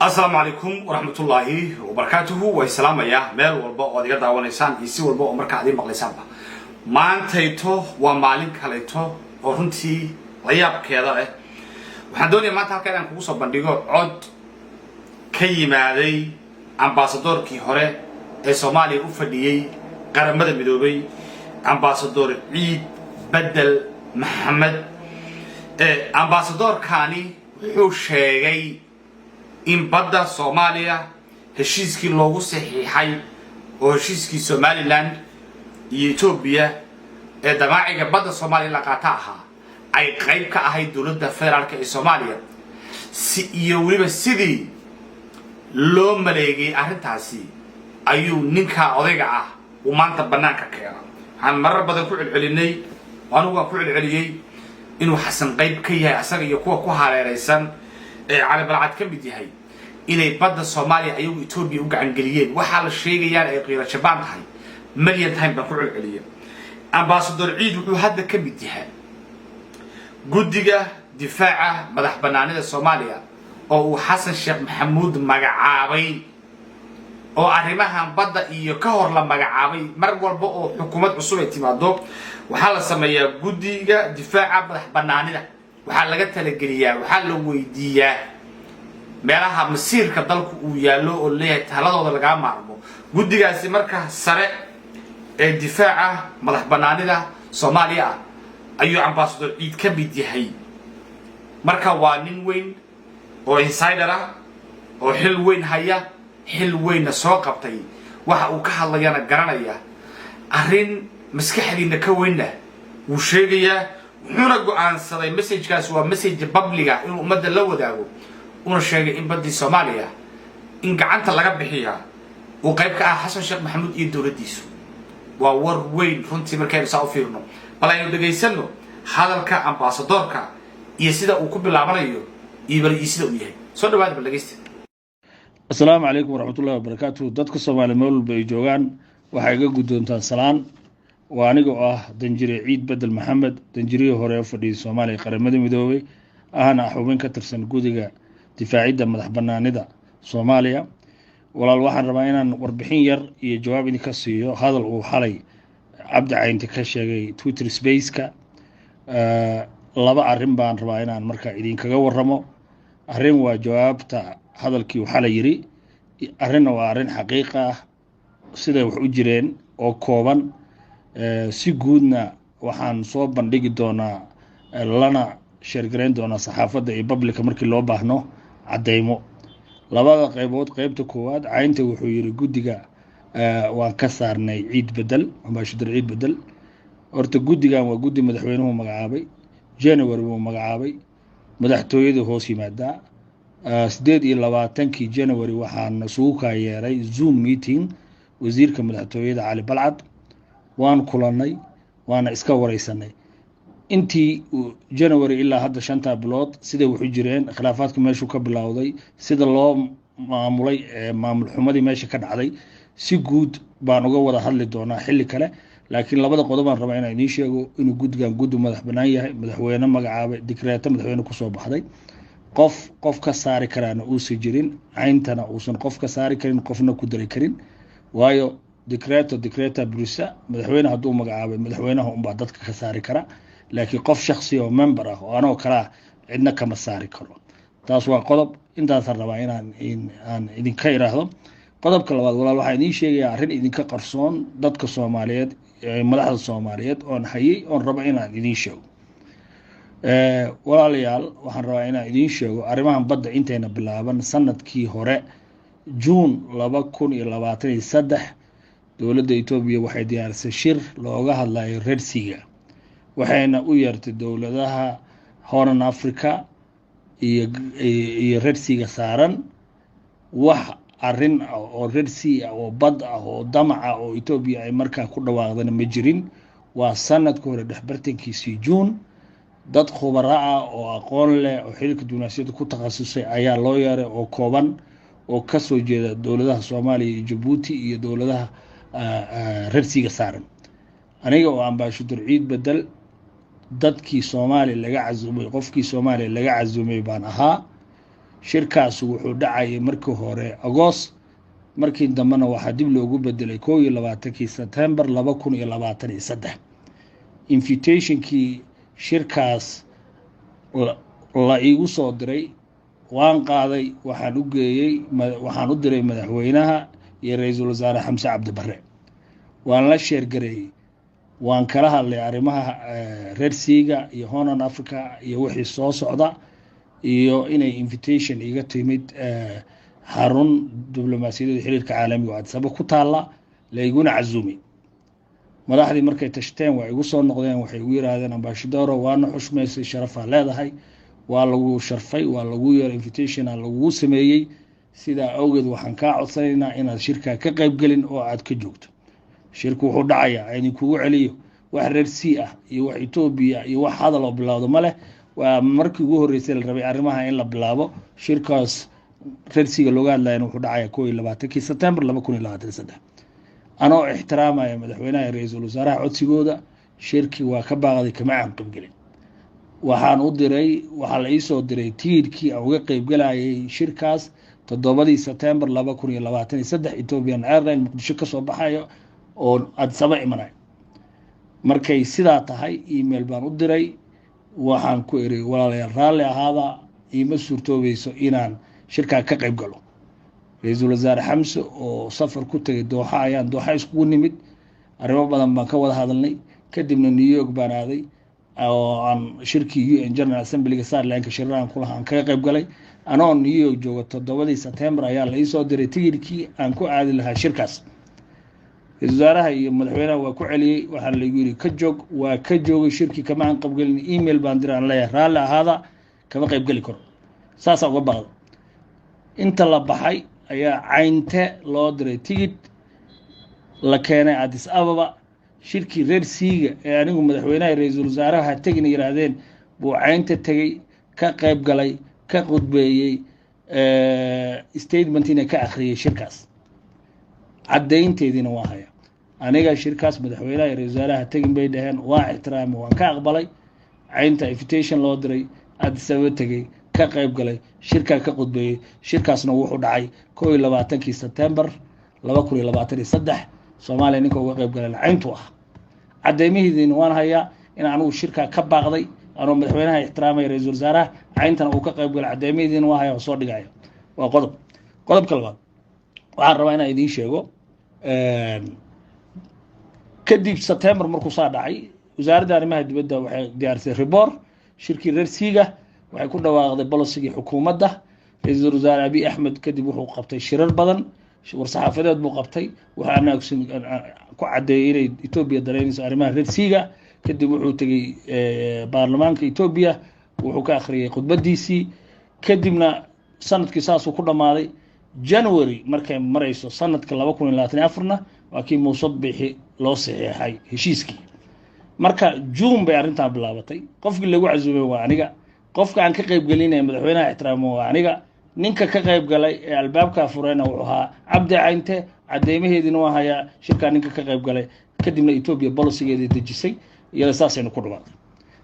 السلام عليكم ورحمة الله وبركاته والسلام يا مال والبا وديك داوانيسان يسي والبا ومركا عدين مقليسان ما انتيتو ومالين كاليتو ورنتي لياب كيدا waxaan doonayaa maanta halkan aan kugu soo bandhigo cod ka yimaaday ambassadorkii hore ee Soomaaliya u fadhiyay qaramada midoobay ambassador Ciid Bedel Maxamed ambassadorkani wuxuu sheegay in badda Soomaaliya heshiiskii loogu saxiixay oo heshiiskii Somaliland iyo Ethiopia ee damaaciga badda Soomaaliya la qaataa ahaa ay qayb ka ahayd dawladda federaalka ee Soomaaliya si iyo waliba sidii loo maleegay arrintaasi ayuu ninka odayga ah uu maanta banaanka keenay waxaan marar badan ku celcelinay anigu ku celceliyay inuu xasan qayb ka yahay asaga iyo kuwa ku hareeraysan ee cali balcad ka mid yahay inay badda Soomaaliya ayagu Ethiopia u gacan galiyeen waxa la sheegayaan ay qiiro jabaan tahay milyan time baan ku celceliyay ambassador Ciid wuxuu hadda ka mid yahay guddiga difaaca madax banaanida Soomaaliya oo uu Xasan Sheekh Maxamuud magacaabay oo arrimahan badda iyo ka hor la magacaabay mar walba oo xukuumad cusub ay timaado waxa la sameeyaa guddiga difaaca madax banaanida waxa laga talageliyaa waxa la weydiiyaa meelaha masiirka dalku uu yaalo oo leeyahay taladooda laga maarmo guddigaasi marka sare ee difaaca madax banaanida Soomaaliya ayuu ambassador Ciid ka mid yahay marka waa nin weyn oo insider ah oo xil weyn haya xil weyn soo qabtay waxa uu ka hadlayana garanaya arrin maskaxdiina ka weynna uu sheegaya wuxuuna go'aansaday message-kaas waa message public ah in ummadda la wadaago una sheegay in badii Soomaaliya in gacanta laga bixiyo oo qayb ka ah Xasan Sheekh Maxamuud iyo dawladdiisu waa war weyn runtii markay soo fiirno balaynu dhageysano hadalka ambassadorka iyo sida uu ku bilaabanayo iyo sida uu yahay soo dhawaad balageysta السلام عليكم ورحمة الله وبركاته dadka Soomaaliyeed meel walba ay joogaan waxay ga guddoontaan salaan waa aniga danjire Ciid Bedel Maxamed danjirihii hore ee fadhiyay Soomaaliya qaramada midoobay ahna xubin ka tirsan guddiga difaacidda madax banaanida Soomaaliya walaal waxaan rabaa inaan warbixin yar iyo jawaab idin ka siiyo hadal uu xalay Cabdi Caynti ka sheegay Twitter Space-ka laba arrin baan rabaa inaan marka idin kaga warramo arrin waa jawaabta hadalkii uu xalay yiri arrin waa arrin xaqiiqo ah sida wax u jireen oo kooban si guudna waxaan soo bandhigi doonaa lana sheergareyn doonaa saxaafadda iyo public markii loo baahno cadeymo labada qaybood qaybta koowaad Caynti wuxuu yiri guddiga waan ka saarnay Ciid Bedel ambassador Ciid Bedel horta guddigan waa guddi madaxweynuhu magacaabay January uu magacaabay madaxtooyada hoos yimaada 28 January waxaan soo ka yeeray Zoom meeting wasiirka madaxtooyada Cali Balcad waan kulanay waana iska wareysanay intii January ilaa hadda 5 bilood sida wuxuu jireen khilaafaadka meeshu ka bilowday sida loo maamulay maamul xumadii meesha ka dhacday si guud baan uga wada hadli doonaa xilli kale laakiin labada qodob aan rabaa inaan idin sheego inuu guddigan guddi madax banaan yahay madaxweyne magacaabay dekreeto madaxweyne ku soo baxday qof ka saari karaana uu si jirin Cayntana uusan qof ka saari karin qofna ku dari karin waayo dekreeto Brussels madaxweyne hadduu magacaabay madaxweynaha baa dadka ka saari kara laakiin qof shakhsi oo member ah oo anoo kala cidna kama saari karo taas waa qodob intaas rabaa inaan idin ka iraahdo qodobka labaad walaal waxaan idin sheegayaa arrin idinka qarsoon dadka Soomaaliyeed madaxda Soomaaliyeed oon hayay oon raba inaan idin sheego walaalayaal waxaan rabaa inaan idin sheego arrimahan badda intayna bilaaban sanadkii hore June 2023 dawladda Ethiopia waxay diyaarisay shir looga hadlayo Red Sea waxayna u yeertay dawladaha Horn Africa iyo Red Sea saaran wax arrin oo Red Sea oo bad ah oo damaca oo Ethiopia ay markaa ku dhawaaqdeen ma jirin waa sanadkii hore dhexbartankiisii June dad khubaro ah oo aqoon leh oo xilka dunaasiyada ku takhasusay ayaa loo yeeray oo kooban oo ka soo jeeda dawladaha Soomaaliya iyo Djibouti iyo dawladaha Red Sea saaran aniga oo ambassador Ciid Bedel dadkii Soomaaliya laga cazumay qofkii Soomaaliya laga cazumay baan ahaa shirkaas wuxuu dhacayay markii hore Agost markii dambana waxaa dib loogu bedelay 21 September 2023 invitationkii shirkaas la igu soo diray waan qaaday waxaan u diray madaxweynaha iyo ra'iisul wasaare Xamse Cabdi Barre waan la sheer gareeyay waan kala hadlay arrimaha Red Sea iyo Horn Africa iyo wixii soo socda iyo inay invitation iga timid xarun diblomaasiyadda xiriirka caalamiga ah sabab ku taala la iguna cazumi madaxdii markay tashteen waa igu soo noqdeen waxay ugu yiraahdeen ambassador waana xushmeysay sharafa leedahay waa lagu sharfay waa lagu yeer invitation lagu sameeyay sida awgeed waxaan ka codsanaynaa inaad shirka ka qayb galin oo aad ka joogto shirku wuxuu dhacayaa in kugu celiyo wax Red Sea iyo wax Ethiopia iyo wax hadal oo bilowdo male waa markii ugu horeysay la rabay arrimaha in la bilaabo shirkaas Red Sea looga hadlayo wuxuu dhacayaa 21 September 2023 anoo ixtiraamaya madaxweynaha ra'iisul wasaaraha codsigooda shirki waa ka baaqday kama aan qayb galin waxaan u diray waxa la ii soo diray tiirkii aan uga qayb galayay shirkaas 7 September 2023 Ethiopian Airlines Muqdisho ka soo baxayo oo Addis Ababa imanay markay sidaa tahay email baan u diray waxaan ku iri walaalayaal raalli ahaada ima suurtoobayso inaan shirka ka qayb galo ra'iisul wasaare Xamse oo safar ku tagay Dooxa ayaan Dooxa isku nimid arrimo badan baan ka wada hadalnay kadibna New York baan aaday oo aan shirkii UN General Assembly-ga Saarlaanka shiraraan ku lahaan ka qayb galay anoo New York joogo 7 September ayaa la ii soo diray tigirkii aan ku aadi lahaa shirkaas wasaaraha iyo madaxweynaha waa ku celiyay waxa la yiri ka joog waa ka joogay shirkii kama aan qayb galin email baan diraan leeyahay raalli ahaada kama qayb gali karo saasa uga baaqdo inta la baxay ayaa caynte loo diray tigid la keenay Addis Ababa shirkii Red Sea ee anigu madaxweynaha ra'iisul wasaaraha tagin yiraahdeen buu caynte tagay ka qayb galay ka qudbeeyay statementina ka akhriyay shirkaas cadeynteedina waa haya aniga shirkaas madaxweynaha ra'iisul wasaaraha tagin bay dhaheen waa ixtiraam waan ka aqbalay caynta invitation loo diray Addis Ababa tagay ka qayb galay shirka ka qudbeeyay shirkaasna wuxuu dhacay 21 September 2023 Soomaaliya ninka uga qayb galay cayntu cadeemihiina waan hayaa in aanu shirka ka baaqday anoo madaxweynaha ixtiraamay ra'iisul wasaaraha cayntana uu ka qayb galay cadeemihiina waa hayaa soo dhigaya waa qodobka labaad waxaan rabaa inaan idin sheego kadib September markuu soo dhacay wasaaradda arrimaha dibadda waxay diyaarisay report shirkii Red Sea waxay ku dhawaaqday policy-ga xukuumadda ra'iisul wasaare Abiy Ahmed kadib wuxuu qabtay shirar badan war-saxaafadeed buu qabtay waxaana ku cadeeyay inay Ethiopia dareynayso arrimaha Red Sea kadib wuxuu tagay baarlamaanka Ethiopia wuxuu ka akhriyay khudbadiisii kadibna sanadkii saas uu ku dhamaaday January markay marayso sanadka 2024na waa kii Muuse Bixi loo saxiixay heshiiskii marka June bay arrintan bilaabatay qofkii lagu casuumay waa aniga qofka aan ka qayb galinay madaxweynaha ixtiraamo waa aniga ninka ka qayb galay ee albaabka furayna wuxuu ahaa Cabdi Caynte cadeemaheedina waa haya shirka ninka ka qayb galay kadibna Ethiopia policy-geeda dejisay iyada saasaynu ku dhawaaqay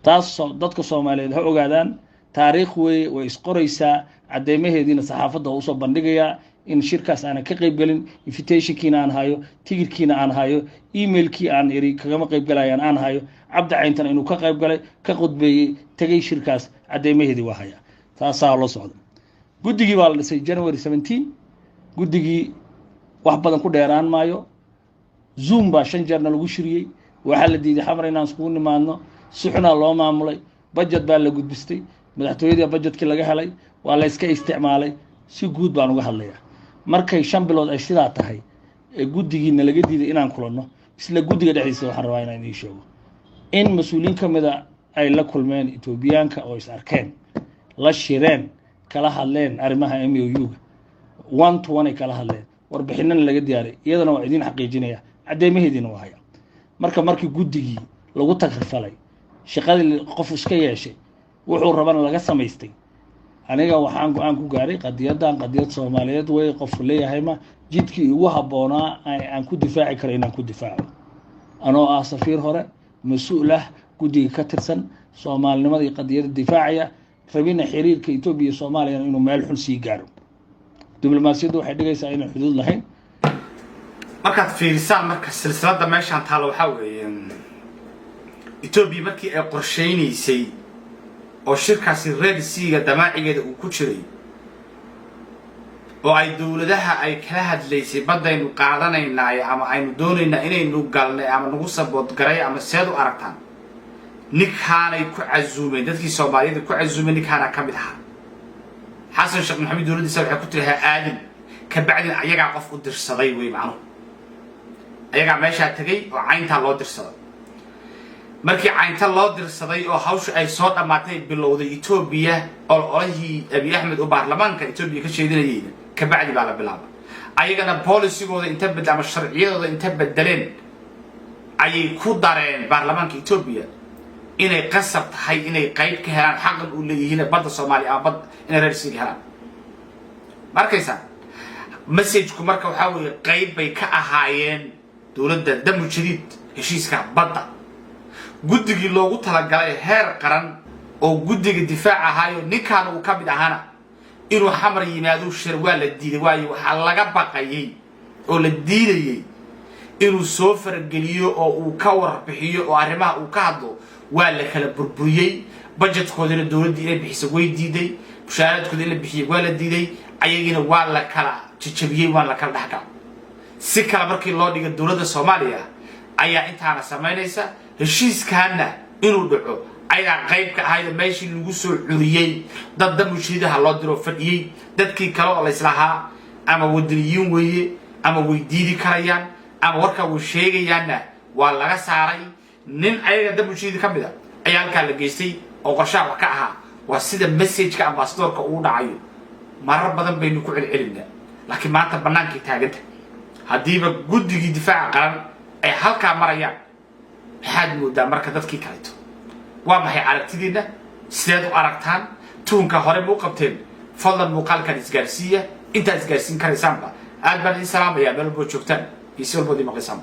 taas dadka Soomaaliyeed ha ogaadaan taariikh way isqoraysaa cadeemaheedina saxaafadda u soo bandhigaya in shirkaas aan ka qayb galin invitation-kiina aan hayo tigirkiina aan hayo email-kii aan iri kagama qayb galayaan aan hayo Cabdi Cayntana inuu ka qayb galay ka qudbeeyay tagay shirkaas cadeemaheedii waa haya taasaa la socdo guddigii baa la dhisay January 17 guddigii wax badan ku dheeraan maayo Zoom baa 5 jeer lagu shiriyay waxa la diiday xamar inaan isku nimaadno suxna loo maamulay budget baa la gudbistay madaxtooyada budgetkii laga helay waa la iska isticmaalay si guud baan uga hadlayaa markay 5 bilood ay sidaa tahay ee guddigiina laga diiday inaan kulanno isla guddiga dhexdiisa waxaan rabaa inaan idin sheego in mas'uuliyiin kamida ay la kulmeen Etoobiyaanka oo is arkeen la shireen kala hadleen arrimaha MOU-ga 1-to-1 ay kala hadleen warbixinana laga diyaaray iyadana waa idin xaqiijinaya cadeemaheedina waa haya markii guddigii lagu tagrifalay shaqadii qof iska yeeshay wuxuu rabana laga samaystay aniga waxaan go'aan ku gaaray qadiyad Soomaaliyeed way qof leeyahay ma jidkii ugu haboonaa aan ku difaaci karo inaan ku difaaco anoo safiir hore mas'uul ah guddiga ka tirsan Soomaalinimada iyo qadiyada difaacaya rabina xiriirka Ethiopia iyo Soomaaliya inuu meel xun sii gaaro diblomaasiyaddu waxay dhigaysaa inay xuduud lahayn markaad fiirisaan marka silsiladda meeshaan taalo waxa weeye Ethiopia markii ay qorsheynaysay oo shirkaasi Red Sea-ga damaacigeeda uu ku jiray oo ay dawladaha ay kala hadlaysay badaynu qaadanaynaa ama aynu doonaynaa inaynu galnay ama nagu sabood garay ama seed u aragtaan ninkaanay ku casuumeen dadkii Soomaaliyeed ku casuumeen ninkaana ka mid ahaa xasan sheekh maxamed dawladdiisa waxay ku tirahay aadin ka bacdin ayaga qof u dirsaday way macno ayaga meesha tagay oo caynta loo dirsaday markii caynta loo dirsaday oo hawshu ay soo dhamaatay bilowday Ethiopia oo olahii Abiy Ahmed oo baarlamaanka Ethiopia ka sheedinayay ka bacdi baa la bilaabay ayagana policy-gooda inta bedel ama sharciyadooda inta bedeleen ayay ku dareen baarlamaanka Ethiopia inay qasab tahay inay qayb ka helaan xaqan u leeyihiin badda Soomaaliya ama bad inay raadsi helaan markaysa message-ku marka waxa weeye qayb bay ka ahaayeen dawladda damu jadiid heshiiska badda guddigii loogu talagalay heer qaran oo guddiga difaac ahaayo ninkaan uu ka mid ahaana inuu xamar yimaado shir waa la diiday waayo waxa laga baqayay oo la diidayay inuu soo fargeliyo oo uu ka warbixiyo oo arrimaha uu ka hadlo waa la kala burburiyay budgetkoodina dawladda inay bixiso way diiday mushaharaadkooda in la bixiyo waa la diiday ayagina waa la kala jajabiyay waa la kala dhaxgal si kala markii loo dhigo dawladda Soomaaliya ayaa intaana sameynaysa heshiiskaana inuu dhaco ayaa qayb ka ahayd meeshii lagu soo curiyay dad damushiidaha loo diro fadhiyay dadkii kale oo la islahaa ama wadaniyiin weeye ama way diidi karayaan ama warka uu sheegayaana waa laga saaray nin ayaga damushiida ka mid ah ayaa halka la geystay oo qorshaha wax ka ahaa waa sida message-ka ambassador-ka uu dhacayo marar badan baynu ku celcelinaa laakiin maanta banaanka taaganta hadiiba guddigii difaaca qaran ay halka marayaan waxaad moodaa marka dadkii kaleeto waa maxay aragtidiina sideed u aragtaan tuunka hore muu qabteen fadlan muuqaalkan isgaarsiiya intaad isgaarsiin karaysaanba aad baan idin salaamayaa meel walbo joogtaan iyo si walbo idin maqlaysaan